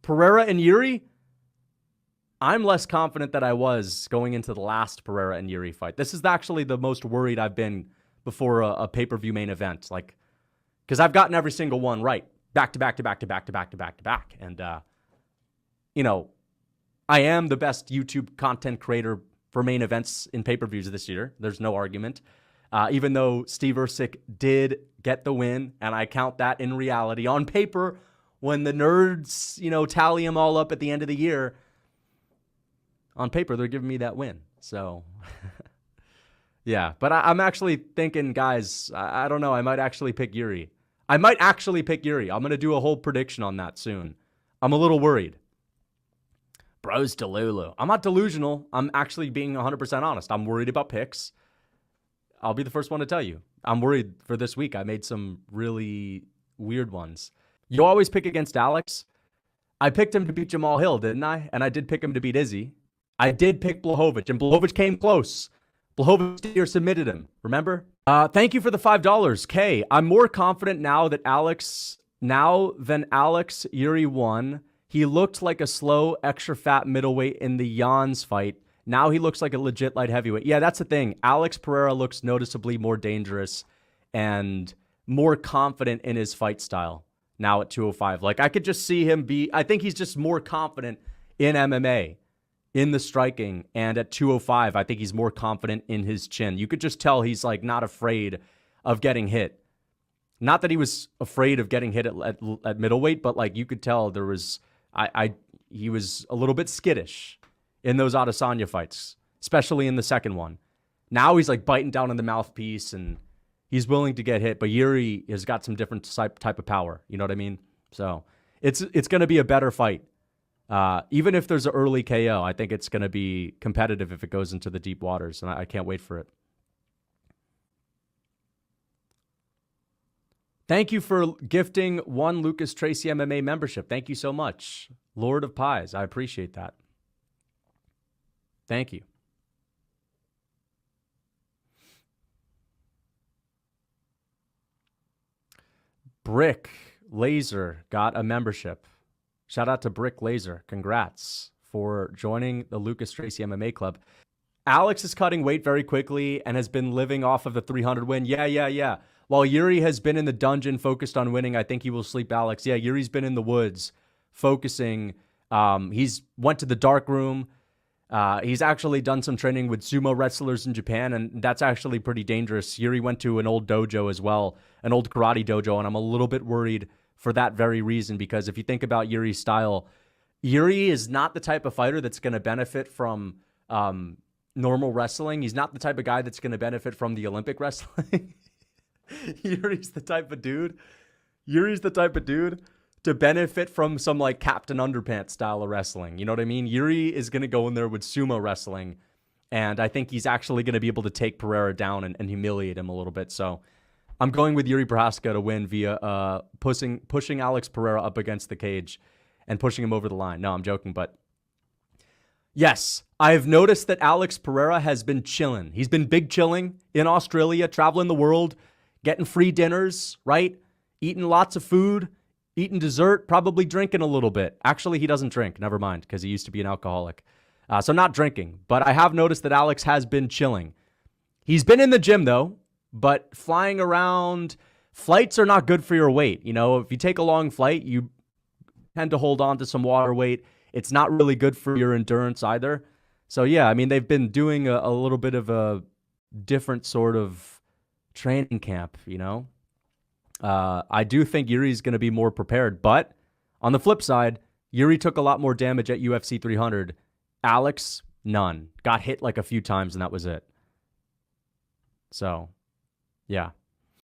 Pereira and Jiri, I'm less confident than I was going into the last Pereira and Jiri fight. This is actually the most worried I've been before a pay-per-view main event. Like, because I've gotten every single one right. Back to back to back to back to back to back to back. And, you know, I am the best YouTube content creator for main events in pay-per-views this year. There's no argument. Even though Steve Ersic did get the win, and I count that in reality. On paper, when the nerds, you know, tally them all up at the end of the year, on paper, they're giving me that win. So, yeah. But I'm actually thinking, guys, I don't know. I might actually pick Jiri. I'm going to do a whole prediction on that soon. I'm a little worried. Bro's delulu. I'm not delusional. I'm actually being 100% honest. I'm worried about picks. I'll be the first one to tell you. I'm worried for this week. I made some really weird ones. You always pick against Alex. I picked him to beat Jamal Hill, didn't I? And I did pick him to beat Izzy. I did pick Blachowicz, and Blachowicz came close. Blachowicz submitted him, remember? Thank you for the $5. Kay, I'm more confident now than Alex Jiri won. He looked like a slow, extra fat middleweight in the Jans fight. Now he looks like a legit light heavyweight. Yeah, that's the thing. Alex Pereira looks noticeably more dangerous and more confident in his fight style now at 205. Like, I could just see him I think he's just more confident in MMA. In the striking, and at 205, I think he's more confident in his chin. You could just tell he's like not afraid of getting hit. Not that he was afraid of getting hit at middleweight, but like you could tell there was he was a little bit skittish in those Adesanya fights, especially in the second one. Now he's like biting down on the mouthpiece and he's willing to get hit, but Jiri has got some different type of power. You know what I mean? So it's going to be a better fight. Even if there's an early KO, I think it's going to be competitive if it goes into the deep waters, and I can't wait for it. Thank you for gifting one Lucas Tracy MMA membership. Thank you so much. Lord of Pies. I appreciate that. Thank you. Brick Laser got a membership. Shout out to Brick Laser. Congrats for joining the Lucas Tracy MMA Club. Alex is cutting weight very quickly and has been living off of the 300 win. Yeah. While Jiri has been in the dungeon focused on winning, I think he will sleep Alex. Yeah, Yuri's been in the woods focusing. He's went to the dark room. He's actually done some training with sumo wrestlers in Japan, and that's actually pretty dangerous. Jiri went to an old dojo as well, an old karate dojo, and I'm a little bit worried for that very reason, because if you think about Yuri's style, Jiri is not the type of fighter that's going to benefit from normal wrestling. He's not the type of guy that's going to benefit from the Olympic wrestling. Yuri's the type of dude to benefit from some like Captain Underpants style of wrestling. You know what I mean? Jiri is going to go in there with sumo wrestling, and I think he's actually going to be able to take Pereira down and humiliate him a little bit. So I'm going with Jiri Prochazka to win via pushing Alex Pereira up against the cage and pushing him over the line. No, I'm joking, but yes, I've noticed that Alex Pereira has been chilling. He's been big chilling in Australia, traveling the world, getting free dinners, right? Eating lots of food, eating dessert, probably drinking a little bit. Actually, he doesn't drink. Never mind, because he used to be an alcoholic. So not drinking. But I have noticed that Alex has been chilling. He's been in the gym, though. But flying around, flights are not good for your weight. You know, if you take a long flight, you tend to hold on to some water weight. It's not really good for your endurance either. So, yeah, I mean, they've been doing a little bit of a different sort of training camp, you know. I do think Yuri's going to be more prepared. But on the flip side, Jiri took a lot more damage at UFC 300. Alex, none. Got hit like a few times, and that was it. So, yeah.